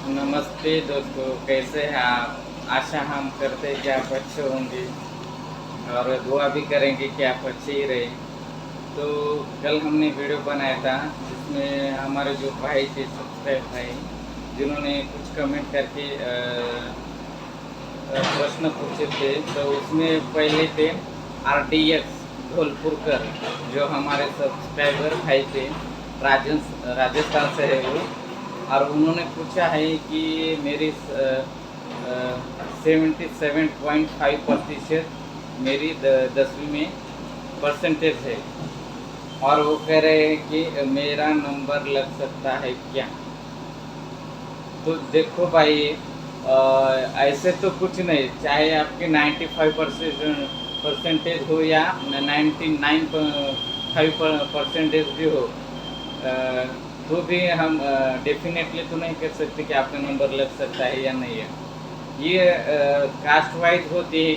नमस्ते दोस्तों, कैसे हैं आप? आशा हम करते हैं कि आप अच्छे होंगे और दुआ भी करेंगे कि आप अच्छे ही रहें। तो कल हमने वीडियो बनाया था जिसमें हमारे जो भाई थे, सब्सक्राइब भाई, जिन्होंने कुछ कमेंट करके प्रश्न पूछे थे। तो उसमें पहले थे RDX धौलपुरकर, जो हमारे सब्सक्राइबर भाई थे, राजस्थान से है वो। और उन्होंने पूछा है कि मेरी 77.5% मेरी 10वीं में परसेंटेज है, और वो कह रहे हैं कि मेरा नंबर लग सकता है क्या। तो देखो भाई, ऐसे तो कुछ नहीं, चाहे आपकी 95% हो या 99.5% भी हो, तो भी हम डेफिनेटली तो नहीं कह सकते कि आपका नंबर लग सकता है या नहीं है। ये कास्ट वाइज होती है।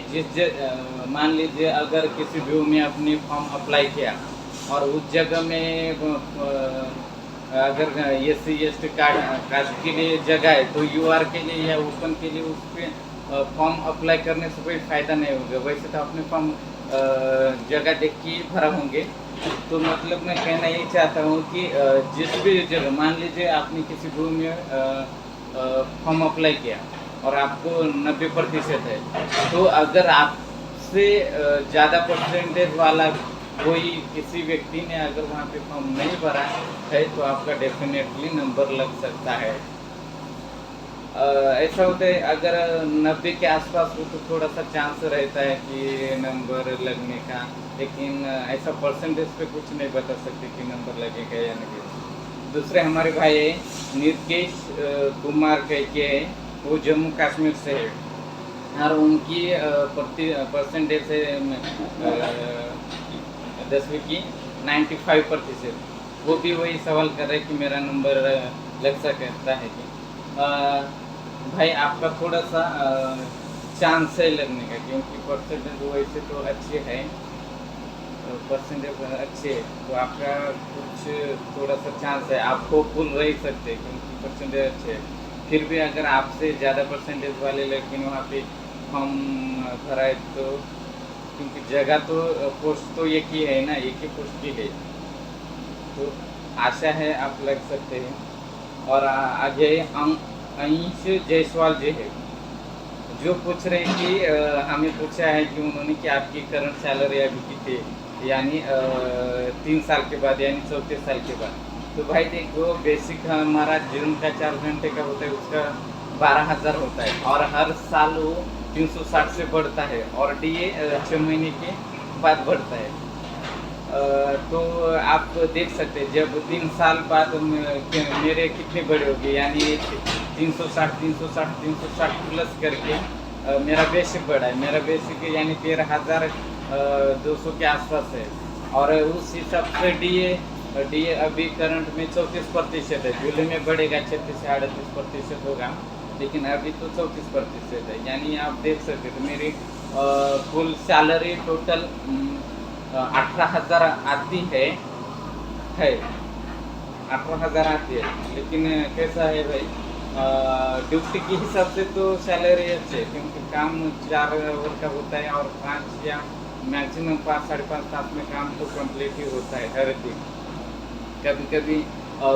मान लीजिए अगर किसी व्यू में अपनी फॉर्म अप्लाई किया और उस जगह में अगर SC ST कास्ट के लिए जगह है, तो UR के लिए या ओपन के लिए उस पर फॉर्म अप्लाई करने से कोई फ़ायदा नहीं होगा। वैसे तो अपने फॉर्म जगह देख के ही भरा होंगे। तो मतलब मैं कहना यही चाहता हूँ कि जिस भी जगह, मान लीजिए आपने किसी व्यू में फॉर्म अप्लाई किया और आपको 90% है, तो अगर आपसे ज़्यादा परसेंटेज वाला कोई किसी व्यक्ति ने अगर वहाँ पे फॉर्म नहीं भरा है, तो आपका डेफिनेटली नंबर लग सकता है। ऐसा होता है, अगर 90 के आसपास हो तो थोड़ा सा चांस रहता है कि नंबर लगने का, लेकिन ऐसा परसेंटेज पे कुछ नहीं बता सकते कि नंबर लगेगा या नहीं। दूसरे हमारे भाई है नीतीश कुमार कह के है, वो जम्मू कश्मीर से है, और उनकी परसेंटेज है 10वीं की 95%। वो भी वही सवाल कर रहे हैं कि मेरा नंबर लग सकता है कि भाई आपका थोड़ा सा चांस है लगने का, क्योंकि परसेंटेज वैसे तो अच्छे है, परसेंटेज अच्छे है, तो आपका कुछ थोड़ा सा चांस है, आप होपफुल रह सकते हैं क्योंकि परसेंटेज अच्छे है। फिर भी अगर आपसे ज़्यादा परसेंटेज वाले लेकिन वहाँ पे फॉर्म भरा है, तो क्योंकि जगह तो पोस्ट तो एक ही है ना, एक ही पोस्ट की है, तो आशा है आप लग सकते हैं। और आगे अंश जायसवाल जी है, जो पूछ रहे हैं कि हमें पूछा है कि उन्होंने कि आपकी करंट सैलरी अभी कितनी है, यानी 3 साल के बाद, यानी 34 साल के बाद। तो भाई देखो, बेसिक हमारा जून का 4 घंटे का होता है, उसका 12,000 होता है, और हर साल वो 360 से बढ़ता है, और DA 6 महीने के बाद बढ़ता है। तो आप देख सकते हैं, जब 3 साल बाद मेरे कितने बड़े हो गए, यानी 360 प्लस करके मेरा बेसिक बढ़ा है। मेरा बेसिक यानी 13,200 के आसपास है, और उस हिसाब से DA अभी करंट में 34% है। जुलाई में बढ़ेगा, 36 से 38% होगा, लेकिन अभी तो 34% है। यानी आप देख सकते हैं, तो मेरी फुल सैलरी टोटल 18,000 आती है 18,000 आती है। लेकिन कैसा है भाई, ड्यूटी के हिसाब से तो सैलरी अच्छी है, क्योंकि काम 4 आवर का होता है, और 5 या मैक्सिमम 5 साढ़े 5 तास में काम तो कंप्लीट ही होता है हर दिन। कभी कभी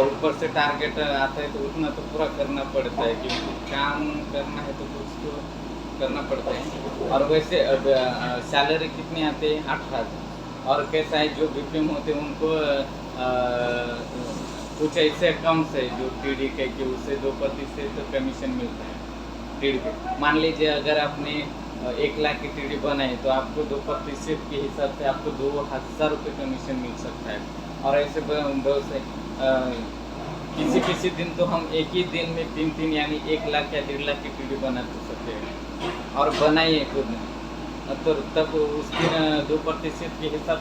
ऊपर से टारगेट आता है, तो उतना तो पूरा करना पड़ता है, क्योंकि काम करना है तो कुछ तो करना पड़ता है। और वैसे सैलरी कितनी आती है? 8,000। और कैसा है, जो BPM होते हैं उनको कुछ ऐसे अकाउंट्स है जो TD के, कि उससे 2% तो कमीशन मिलता है TD पे। मान लीजिए अगर आपने 1 लाख की TD बनाई, तो आपको 2% के हिसाब से आपको 2,000 रुपये कमीशन मिल सकता है। और ऐसे बहुत से किसी किसी दिन तो हम एक ही दिन में 3 यानी 1 लाख या 1.5 लाख की TD बना सकते हैं, और बनाइए खुद। तो तब उस दिन 2% के हिसाब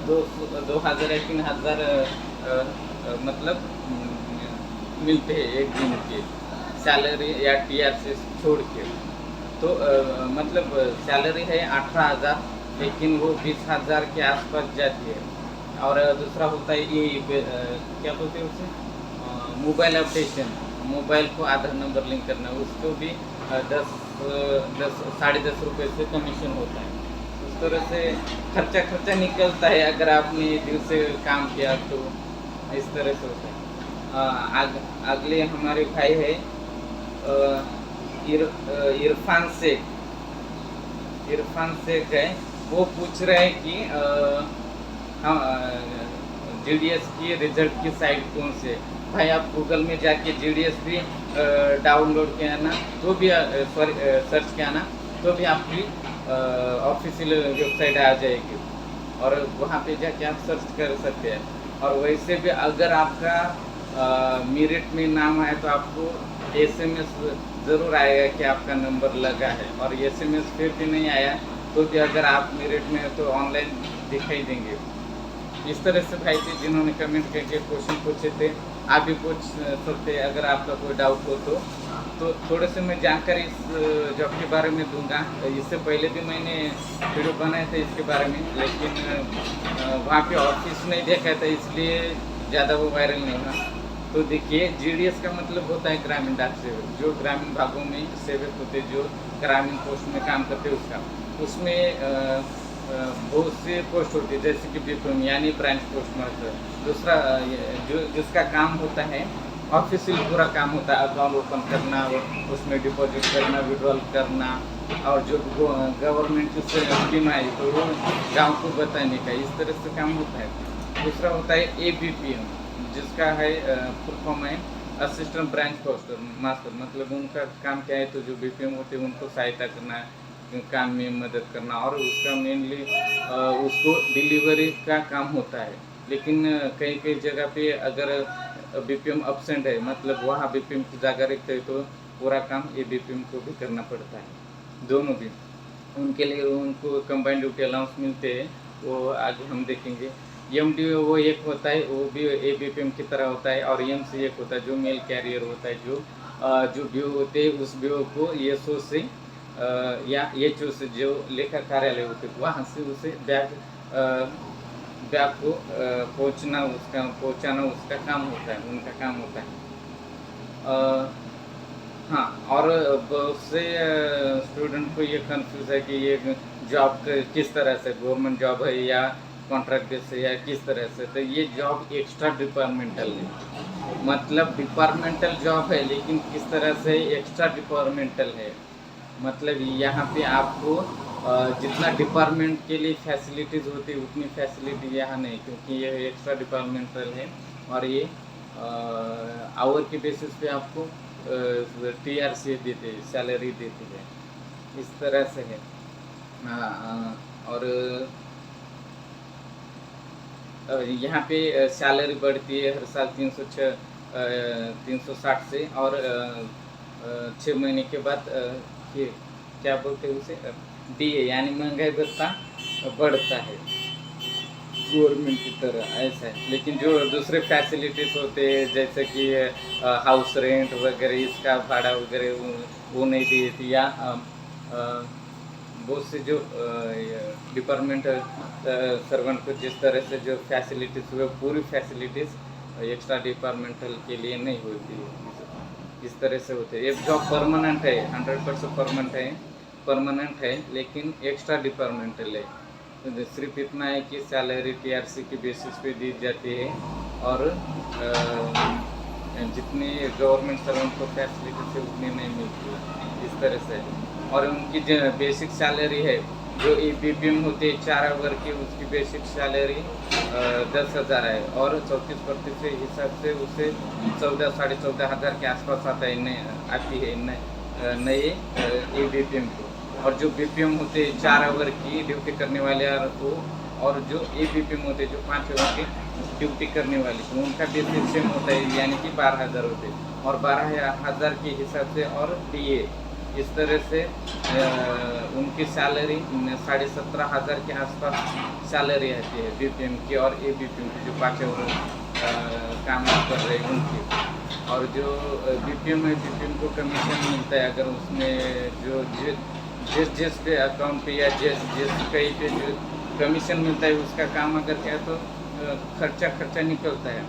2,000 या 3,000 मतलब मिलते हैं एक दिन के सैलरी या TR से छोड़ के। तो मतलब सैलरी है 18,000, लेकिन वो 20,000 के आसपास जाती है। और दूसरा होता है ये क्या बोलते हैं उसे, मोबाइल अपडेशन, मोबाइल को आधार नंबर लिंक करना, उसको भी 10 10 10 10 से कमीशन होता है। उस तरह से खर्चा निकलता है अगर आपने दिल से काम किया तो, इस तरह से होता है। अगले हमारे भाई है इरफान शेख है। वो पूछ रहे हैं कि हाँ, GDS की रिजल्ट की साइट कौन सी है। भाई आप गूगल में जाके GDS भी डाउनलोड किया ना तो भी सर्च किया ना तो भी आपकी ऑफिशियल वेबसाइट आ जाएगी और वहाँ पे जाके आप सर्च कर सकते हैं। और वैसे भी अगर आपका मेरिट में नाम आए तो आपको SMS ज़रूर आएगा कि आपका नंबर लगा है, और SMS फिर भी नहीं आया तो भी अगर आप मेरिट में हो तो ऑनलाइन दिखाई देंगे। इस तरह से भाई जी जिन्होंने कमेंट करके क्वेश्चन पूछे थे, आप भी पूछ सकते हैं अगर आपका कोई डाउट हो तो थोड़े से मैं जानकारी इस जॉब के बारे में दूंगा। इससे पहले भी मैंने वीडियो बनाया था इसके बारे में, लेकिन वहाँ पे ऑफिस नहीं देखा था इसलिए ज़्यादा वो वायरल नहीं हुआ। तो देखिए, GDS का मतलब होता है ग्रामीण डाक सेवक, जो ग्रामीण भागों में सेवक होते, जो ग्रामीण पोस्ट में काम करते उसका। उसमें बहुत से पोस्ट होती है जैसे कि BPM यानी ब्रांच पोस्ट मास्टर। दूसरा जो जिसका काम होता है ऑफिशियल पूरा काम होता है, अकाउंट ओपन करना, उसमें डिपॉजिट करना, विड्रॉल करना, और जो गवर्नमेंट की स्कीम आई तो वो गाँव को बताने का, इस तरह से काम होता है। दूसरा होता है ABPM, जिसका है फुल फॉर्म है असिस्टेंट ब्रांच पोस्टर मास्टर। मतलब उनका काम क्या है, तो जो BPM होते हैं उनको सहायता करना, काम में मदद करना, और उसका मेनली उसको डिलीवरी का काम होता है। लेकिन कई कई जगह पे अगर BPM अपसेंट है, मतलब वहाँ BPM की जगह रखते हैं, तो पूरा काम ABPM को भी करना पड़ता है, दोनों भी। उनके लिए उनको कंबाइंड ड्यूटी अलाउंस मिलते हैं, वो आगे हम देखेंगे। MD वो एक होता है, वो भी ABPM की तरह होता है, और MC एक होता है जो मेल कैरियर होता है, जो BO होते हैं उस BO को ESO से या HO से, जो लेखा कार्यालय होते वहाँ से उसे बैग को पहुँचाना उसका काम होता है, उनका काम होता है। हाँ, और बहुत से स्टूडेंट को ये कंफ्यूज है कि ये जॉब किस तरह से, गवर्नमेंट जॉब है या कॉन्ट्रैक्ट बेस है या किस तरह से। तो ये जॉब एक्स्ट्रा डिपार्टमेंटल है, मतलब डिपार्टमेंटल जॉब है लेकिन किस तरह से एक्स्ट्रा डिपार्टमेंटल है। मतलब यहाँ पे आपको जितना डिपार्टमेंट के लिए फैसिलिटीज़ होती है उतनी फैसिलिटी यहाँ नहीं, क्योंकि ये एक्स्ट्रा डिपार्टमेंटल है, और ये आवर के बेसिस पे आपको TRC देते हैं, सैलरी देती है, इस तरह से है। और यहाँ पे सैलरी बढ़ती है हर साल 360 से, और 6 महीने के बाद ये क्या बोलते हैं उसे, DA यानी महंगाई भत्ता बढ़ता है गवर्नमेंट की तरह, ऐसा है। लेकिन जो दूसरे फैसिलिटीज़ होते हैं जैसे कि हाउस रेंट वगैरह, इसका भाड़ा वगैरह वो नहीं दी थी, या बहुत से जो डिपार्टमेंट सर्वेंट को जिस तरह से जो फैसिलिटीज़ हुए, पूरी फैसिलिटीज़ एक्स्ट्रा डिपार्टमेंटल के लिए नहीं होती है, इस तरह से होते हैं। ये जॉब परमानेंट है, 100% परमानेंट है, लेकिन एक्स्ट्रा डिपार्टमेंटल है। तो सिर्फ इतना है कि सैलरी TRC की बेसिस पे दी जाती है, और जितनी गवर्नमेंट सर्वेंट को फैसिलिटी से उतनी नहीं मिलती, इस तरह से। और उनकी जो बेसिक सैलरी है, जो ABPM होती है 4 आवर की, उसकी बेसिक सैलरी 10,000 है, और 34% के हिसाब से उसे 14 साढ़े 14,000 के आसपास आती है नए ABPM को। और जो BPM होते 4 आवर की ड्यूटी करने वाले को, और जो ABPM होते जो 5 आवर की ड्यूटी करने वाले, तो उनका बेसिक सेम होता है, यानी कि 12,000 होते, और 12,000 के हिसाब से, और DA इस तरह से उनकी सैलरी 17,500 के आसपास सैलरी आती है BPM की, और ABPM की जो 5 आवर काम कर रहे हैं उनकी। और जो BPM है, BPM को कमीशन मिलता है, अगर उसमें जो जिस पे अकाउंट पे या जिस कहीं पे जो कमीशन मिलता है उसका काम अगर क्या तो खर्चा निकलता है।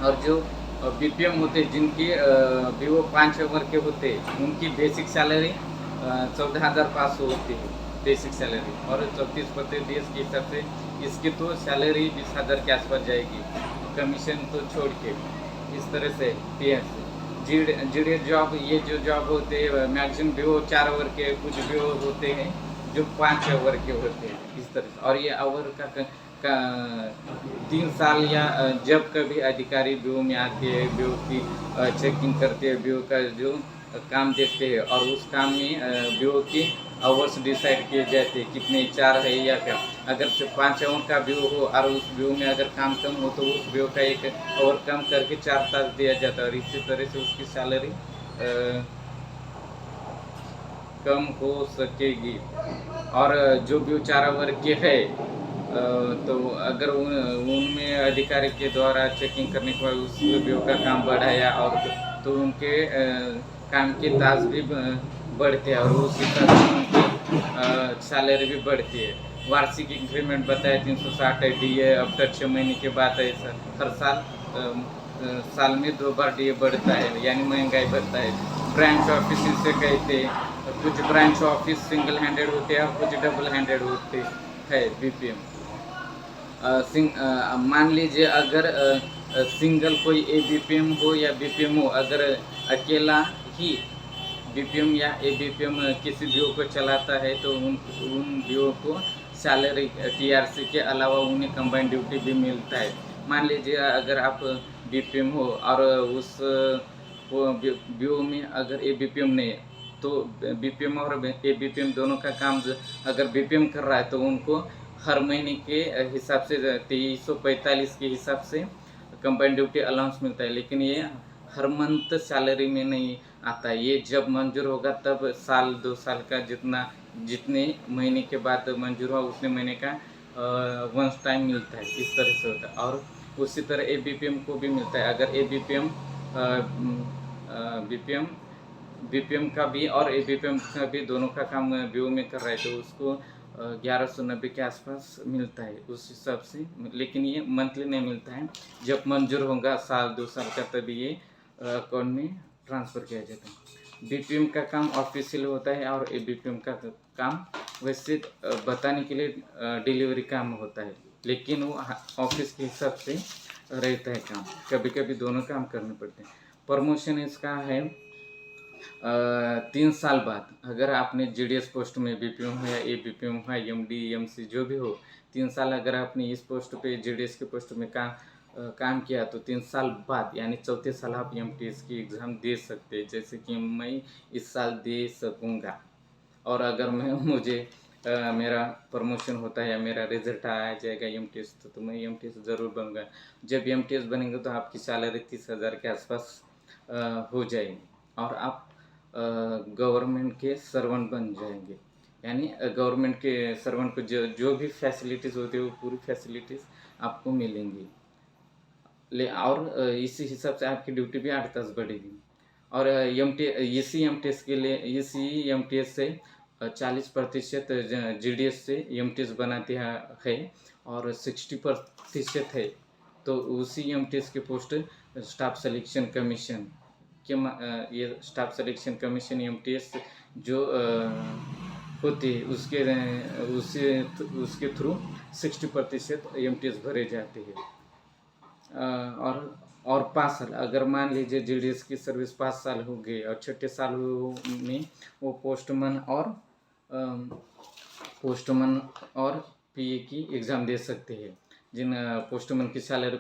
और जो बीपीएम होते हैं जिनकी बीओ 5 ओवर के होते हैं, उनकी बेसिक सैलरी 14,500 होती है बेसिक सैलरी, और 34% के हिसाब से इसकी तो सैलरी 20,000 के आसपास जाएगी, कमीशन तो छोड़ के। इस तरह से पीएस जीडी जॉब, ये जो जॉब होते हैं मैक्सिमम बीओ 4 ओवर के, कुछ बीओ होते हैं जो 5 ओवर के होते हैं इस तरह से। और ये ओवर का 3 साल या जब कभी अधिकारी बीओ में आते हैं, बीओ की चेकिंग करते हैं, बीओ का जो काम देखते हैं, और उस काम में बीओ की आवर्स डिसाइड किए जाते हैं कितने 4 है या क्या। अगर 5 आवर का व्यू हो और उस व्यू में अगर काम कम हो तो उस व्यू का 1 आवर कम करके 4 तास दिया जाता है, और इसी तरह से उसकी सैलरी कम हो सकेगी। और जो व्यू 4 आवर के है तो अगर उनमें अधिकारी के द्वारा चेकिंग करने के बाद उस व्यू का काम बढ़ाया और तो उनके काम के तास भी बढ़ते हैं, और उस हिसाब से उनकी सैलरी भी बढ़ती है। वार्षिक इंक्रीमेंट बताया 360 है, डीए आफ्टर 6 महीने के बाद है, हर साल साल में 2 बार डीए बढ़ता है, यानी महंगाई बढ़ता है। ब्रांच ऑफिस इसे कहते हैं, कुछ ब्रांच ऑफिस सिंगल हैंडेड होते हैं और कुछ डबल हैंडेड होते हैं बीपीएम। मान लीजिए अगर सिंगल कोई ए बीपीएम हो या बीपीएम हो, अगर अकेला ही बीपीएम या ए बीपीएम किसी बीओ को चलाता है तो उन बीओ को सैलरी टीआरसी के अलावा उन्हें कंबाइंड ड्यूटी भी मिलता है। मान लीजिए अगर आप बीपीएम हो और उस बीओ में अगर ए बीपीएम नहीं है तो बीपीएम और ए बीपीएम दोनों का काम अगर बीपीएम कर रहा है तो उनको हर महीने के हिसाब से 2345 के हिसाब से कंबाइंड ड्यूटी अलाउंस मिलता है, लेकिन ये हर मंथ सैलरी में नहीं आता है। ये जब मंजूर होगा तब साल 2 साल का जितने महीने के बाद मंजूर हुआ उतने महीने का वंस टाइम मिलता है, इस तरह से होता है। और उसी तरह ए बीपीएम को भी मिलता है। अगर ए बीपीएम बीपीएम का भी और ए बीपीएम का भी दोनों का काम बीओ में कर रहा है तो उसको 1190 के आसपास मिलता है उस हिसाब से, लेकिन ये मंथली नहीं मिलता है। जब मंजूर होगा साल 2 साल का तभी ये अकाउंट में ट्रांसफ़र किया जाता है। बीपीएम का काम ऑफिशियल होता है और ए बीपीएम का काम वैसे बताने के लिए डिलीवरी काम होता है, लेकिन वो ऑफिस के हिसाब से रहता है काम। कभी कभी दोनों काम करने पड़ते हैं। प्रमोशन इसका है 3 साल बाद। अगर आपने जीडीएस पोस्ट में बीपीएम हो या ए बीपीएम हो, एमडी एमसी जो भी हो, 3 साल अगर आपने इस पोस्ट पे जीडीएस के पोस्ट में काम किया तो 3 साल बाद यानी चौथे साल आप एमटीएस की एग्ज़ाम दे सकते हैं, जैसे कि मैं इस साल दे सकूँगा। और अगर मुझे मेरा प्रमोशन होता है या मेरा रिजल्ट आ जाएगा एमटीएस तो मैं एमटीएस ज़रूर बनूँगा। जब एमटीएस बनेंगे तो आपकी सैलरी 30,000 के आसपास हो जाएगी और आप गवर्नमेंट के सर्वेंट बन जाएंगे। यानी गवर्नमेंट के सर्वेंट को जो भी फैसिलिटीज़ होती है वो पूरी फैसिलिटीज़ आपको मिलेंगी। और इसी हिसाब से आपकी ड्यूटी भी 8 तास बढ़ेगी। और इसी एमटीएस के लिए इसी एमटीएस से 40% जीडीएस से एमटीएस बनाते हैं और 60% है तो उसी एमटीएस के पोस्ट स्टाफ सिलेक्शन कमीशन के ये स्टाफ सिलेक्शन कमीशन एमटीएस जो होती है उसके थ्रू 60% एमटीएस भरे जाते हैं। और 5 साल अगर मान लीजिए जीडीएस की सर्विस 5 साल हो गई और 6ठे साल में वो पोस्टमैन और पीए की एग्ज़ाम दे सकते हैं। जिन पोस्टमैन की सैलरी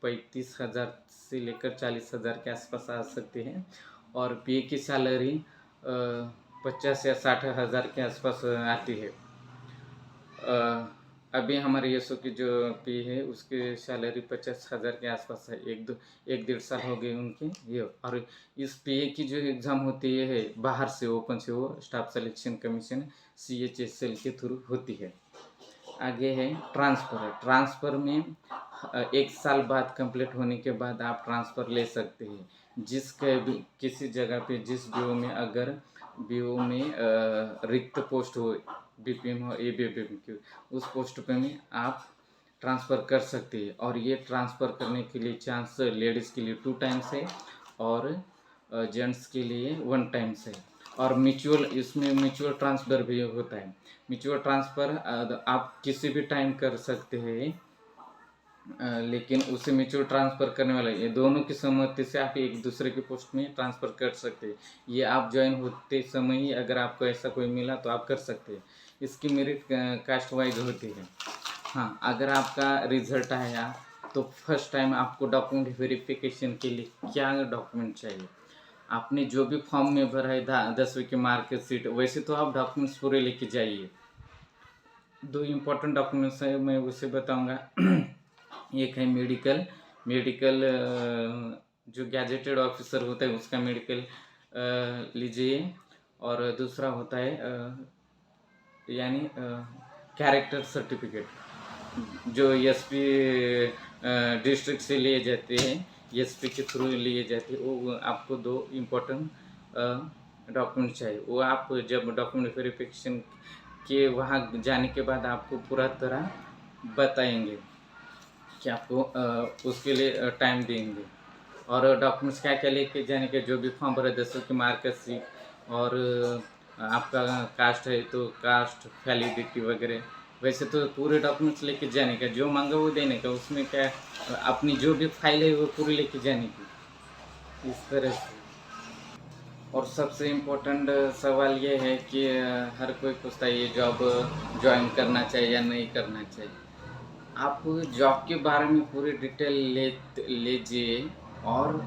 35,000 से लेकर 40,000 के आसपास आ सकते हैं और पीए की सैलरी 50 या 60,000 के आसपास आती है। अभी हमारे यशो की जो पी है उसकी सैलरी 50,000 के आसपास है। 1-1.5 साल हो गए उनके ये। और इस पीए की जो एग्ज़ाम होती है बाहर से ओपन से वो स्टाफ सिलेक्शन कमीशन CHSL के थ्रू होती है। आगे है ट्रांसफ़र में 1 साल बाद कंप्लीट होने के बाद आप ट्रांसफ़र ले सकते हैं। किसी जगह पे जिस बीओ में अगर बीओ में रिक्त पोस्ट हो बीपीएम हो ए बीपीएम की उस पोस्ट पे में आप ट्रांसफ़र कर सकती है। और ये ट्रांसफ़र करने के लिए चांस लेडीज़ के लिए 2 टाइम्स है और जेंट्स के लिए 1 टाइम्स है। और म्यूचुअल, इसमें म्यूचुअल ट्रांसफ़र भी होता है। म्यूचुअल ट्रांसफ़र आप किसी भी टाइम कर सकते हैं, लेकिन उसे म्यूचुअल ट्रांसफ़र करने वाला ये दोनों की सहमति से आप एक दूसरे के पोस्ट में ट्रांसफ़र कर सकते हैं। ये आप जॉइन होते समय ही अगर आपको ऐसा कोई मिला तो आप कर सकते हैं। इसकी मेरिट कास्ट वाइज होती है। हाँ, अगर आपका रिज़ल्ट आया तो फर्स्ट टाइम आपको डॉक्यूमेंट वेरिफिकेशन के लिए क्या डॉक्यूमेंट चाहिए? आपने जो भी फॉर्म में भरा है 10वीं की मार्कशीट, वैसे तो आप डॉक्यूमेंट्स पूरे लेके जाइए। 2 इम्पोर्टेंट डॉक्यूमेंट्स हैं, मैं उसे बताऊँगा। एक है मेडिकल। मेडिकल जो गैजेटेड ऑफिसर होता है उसका मेडिकल लीजिए। और दूसरा होता है यानी कैरेक्टर सर्टिफिकेट जो एसपी डिस्ट्रिक्ट से लिए जाते हैं, एसपी के थ्रू लिए जाते हैं। वो आपको 2 इम्पोर्टेंट डॉक्यूमेंट चाहिए। वो आप जब डॉक्यूमेंट वेरिफिकेशन के वहाँ जाने के बाद आपको पूरा तरह बताएंगे कि आपको उसके लिए टाइम देंगे। और डॉक्यूमेंट्स क्या क्या लेके जाने के, जो भी फॉर्म भरा 10वीं की मार्कशीट और आपका कास्ट है तो कास्ट वैलिडिटी वगैरह। वैसे तो पूरे डॉक्यूमेंट्स लेके जाने का, जो मांगा वो देने का। उसमें क्या अपनी जो भी फाइल है वो पूरी लेके जाने की, इस तरह से। और सबसे इम्पोर्टेंट सवाल ये है कि हर कोई पूछता है ये जॉब ज्वाइन करना चाहिए या नहीं करना चाहिए। आप जॉब के बारे में पूरी डिटेल लीजिए और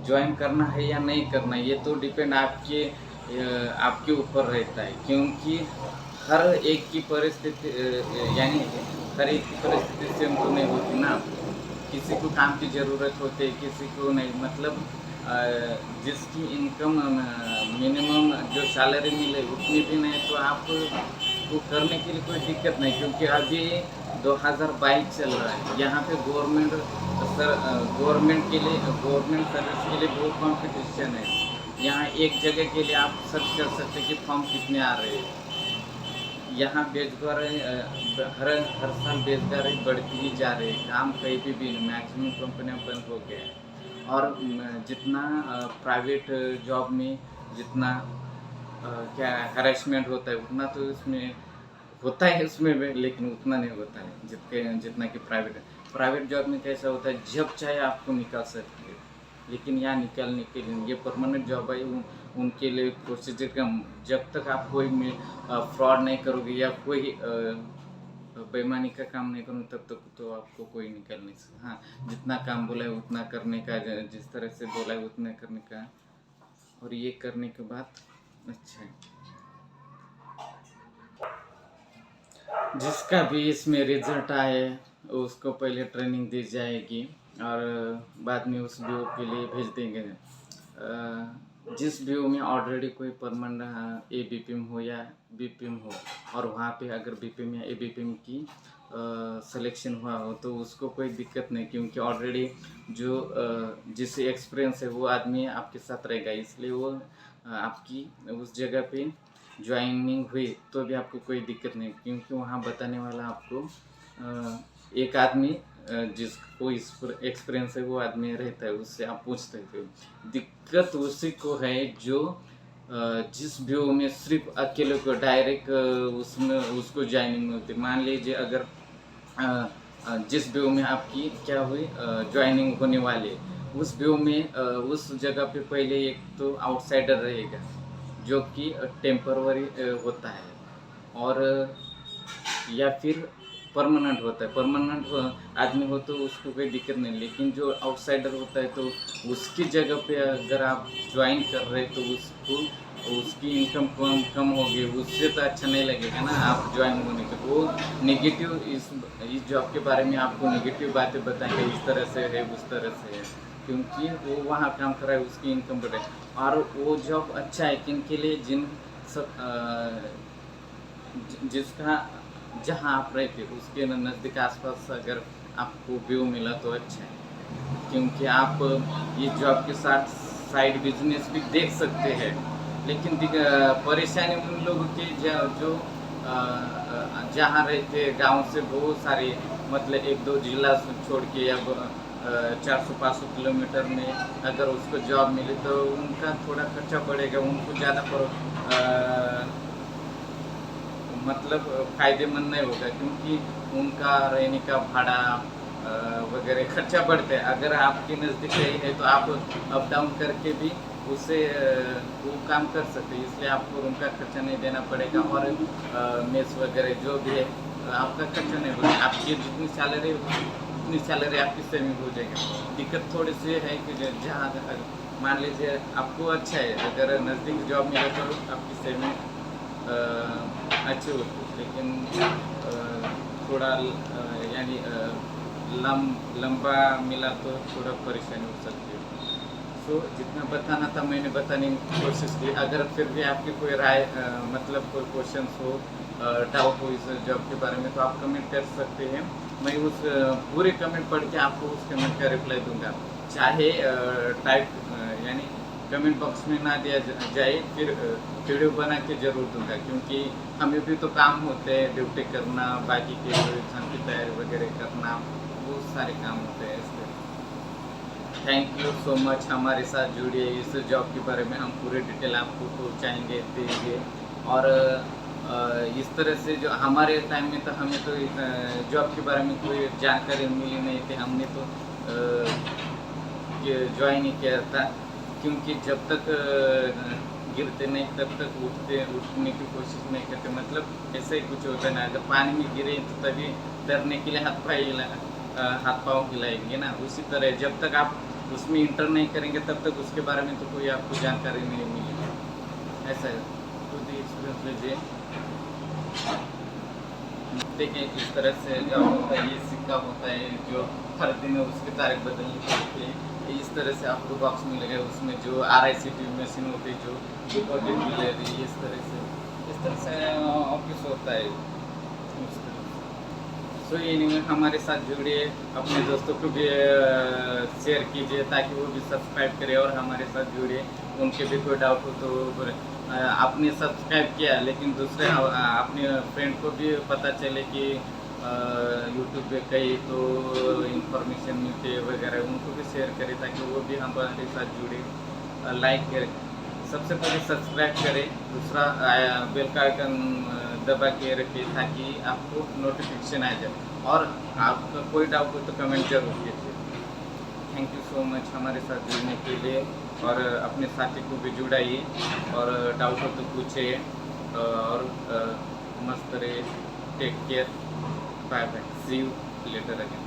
ज्वाइन करना है या नहीं करना, ये तो डिपेंड आपके ऊपर रहता है। क्योंकि हर एक की परिस्थिति यानी हर एक की परिस्थिति सेम तो नहीं होती ना। किसी को काम की ज़रूरत होती है, किसी को नहीं। मतलब जिसकी इनकम मिनिमम जो सैलरी मिले उतनी भी नहीं, तो आपको करने के लिए कोई दिक्कत नहीं। क्योंकि अभी 2022 चल रहा है, यहाँ पे गवर्नमेंट के लिए, गवर्नमेंट सर्विस के लिए बहुत कंपटीशन है। यहाँ एक जगह के लिए आप सर्च कर सकते हैं कि फॉर्म कितने आ रहे हैं। यहाँ बेरोजगारी हर हर साल बेरोजगारी बढ़ती ही जा रही है। काम कहीं भी नहीं, मैक्सिमम कंपनियां बंद हो गए हैं। और जितना प्राइवेट जॉब में जितना क्या हैरेसमेंट होता है उतना तो इसमें होता है उसमें भी, लेकिन उतना नहीं होता है जितना कि प्राइवेट जॉब में कैसा होता है, जब चाहे आपको निकाल सकते हैं। लेकिन यहाँ निकालने के लिए ये परमानेंट जॉब है, उनके लिए प्रोसीजर का, जब तक आप कोई फ्रॉड नहीं करोगे या कोई बेईमानी का काम नहीं करूँ तब तक तो आपको कोई निकाल नहीं सकता। हाँ, जितना काम बोला है उतना करने का, जिस तरह से बोला है उतना करने का। और ये करने के बाद अच्छा है, जिसका भी इसमें रिजल्ट आए उसको पहले ट्रेनिंग दी जाएगी और बाद में उस व्यू के लिए भेज देंगे। जिस व्यू में ऑलरेडी कोई परमानेंट एबीपीएम हो या बीपीएम हो, और वहाँ पे अगर बीपीएम या एबीपीएम की सिलेक्शन हुआ हो तो उसको कोई दिक्कत नहीं। क्योंकि ऑलरेडी जो जिसे एक्सपीरियंस है वो आदमी आपके साथ रहेगा, इसलिए वो आपकी उस जगह पे ज्वाइनिंग हुई तो भी आपको कोई दिक्कत नहीं। क्योंकि वहाँ बताने वाला आपको एक आदमी जिसको इस पर एक्सपीरियंस है वो आदमी रहता है, उससे आप पूछते थे। दिक्कत उसी को है जो जिस व्यू में सिर्फ अकेले को डायरेक्ट उसमें उसको ज्वाइनिंग होती। मान लीजिए अगर जिस व्यू में आपकी क्या हुई ज्वाइनिंग होने वाली, उस व्यू में उस जगह पे पहले एक तो आउटसाइडर रहेगा जो कि टेम्परवरी होता है, और या फिर परमानेंट होता है। परमानेंट आदमी हो तो उसको कोई दिक्कत नहीं, लेकिन जो आउटसाइडर होता है तो उसकी जगह पे अगर आप ज्वाइन कर रहे तो उसको उसकी इनकम कम होगी, उससे तो अच्छा नहीं लगेगा ना आप ज्वाइन होने के। वो नेगेटिव इस जॉब के बारे में आपको नेगेटिव बातें बताएंगे, इस तरह से है उस तरह से है। क्योंकि वो वहाँ काम कर रहा है, उसकी इनकम बढ़े। और वो जॉब अच्छा है किन के लिए, जिन सब जिसका जहाँ आप रहते उसके नज़दीक आसपास अगर आपको व्यू मिला तो अच्छा है। क्योंकि आप ये जॉब के साथ साइड बिजनेस भी देख सकते हैं। लेकिन परेशानी उन लोगों की जो जहाँ रहते गांव से बहुत सारे मतलब एक दो जिला छोड़ के अब 400-500 किलोमीटर में अगर उसको जॉब मिले तो उनका थोड़ा खर्चा बढ़ेगा, उनको ज़्यादा मतलब फायदेमंद नहीं होगा, क्योंकि उनका रहने का भाड़ा वगैरह खर्चा बढ़ते हैं। अगर आपके नज़दीक ही है तो आप अप डाउन करके भी उससे वो काम कर सकते हैं, इसलिए आपको रूम का खर्चा नहीं देना पड़ेगा और मेस वगैरह जो भी है आपका खर्चा नहीं होगा। आपकी जितनी सैलरी उतनी सैलरी आपकी सेविंग हो जाएगी। दिक्कत थोड़ी सी है कि जहाँ मान लीजिए आपको अच्छा है, अगर नज़दीक जॉब मिले तो आपकी सेविंग अच्छी होती है, लेकिन थोड़ा यानी लंबा मिला तो थोड़ा परेशानी हो सकती है। सो जितना बताना था मैंने बताने की कोशिश की। अगर फिर भी आपकी कोई राय मतलब कोई क्वेश्चंस हो, डाउट हो इस जॉब के बारे में, तो आप कमेंट कर सकते हैं। मैं उस पूरे कमेंट पढ़ के आपको उस कमेंट का रिप्लाई दूंगा, चाहे टाइप यानी कमेंट बॉक्स में ना दिया जाए, फिर वीडियो बना के ज़रूर दूंगा, क्योंकि हमें भी तो काम होते हैं, ड्यूटी करना, बाकी के एग्जाम की तैयारी वगैरह करना, बहुत सारे काम होते हैं। इसलिए थैंक यू सो मच, हमारे साथ जुड़िए। इस जॉब के बारे में हम पूरे डिटेल आपको पहुँचाएंगे, देंगे। और इस तरह से जो हमारे टाइम में तो हमें तो जॉब के बारे में कोई जानकारी मिली नहीं थी, हमने तो ज्वाइन नहीं किया था, क्योंकि जब तक गिरते नहीं तब तक उठने की कोशिश नहीं करते। मतलब ऐसे ही कुछ होता है ना, अगर पानी में गिरे तो तभी डरने के लिए हाथ पाँव हिलाएंगे ना, उसी तरह जब तक आप उसमें इंटर नहीं करेंगे तब तक उसके बारे में तो कोई आपको जानकारी नहीं मिलेगी। ऐसा है, खुद ही एक्सपीरियंस लीजिए, देखिए इस तरह से जो होता है, ये सिक्का होता है जो हर दिन उसकी तारीख बदलनी पड़ती है। इस तरह से आपको बॉक्स मिलेगा, उसमें जो RICT मशीन होती है, जो डिपॉजिट मिलेगी, इस तरह से ऑफिस होता है। सो एनीवे हमारे साथ जुड़िए, अपने दोस्तों को भी शेयर कीजिए ताकि वो भी सब्सक्राइब करें और हमारे साथ जुड़िए। उनके भी कोई डाउट हो तो आपने सब्सक्राइब किया, लेकिन दूसरे अपने फ्रेंड को भी पता चले कि यूट्यूब पे कई तो इंफॉर्मेशन मिलती है वगैरह, उनको भी शेयर करें ताकि वो भी हमारे साथ जुड़े। लाइक करें, सबसे पहले सब्सक्राइब करें, दूसरा बेल का आइकन दबा के रखिए ताकि आपको नोटिफिकेशन आ जाए। और आपका कोई डाउट हो तो कमेंट जरूर कीजिए। थैंक यू सो मच हमारे साथ जुड़ने के लिए, और अपने साथी को भी जुड़ाइए, और डाउट हो तो पूछिए, और मस्त रहे। Take care, bye bye, see you later again.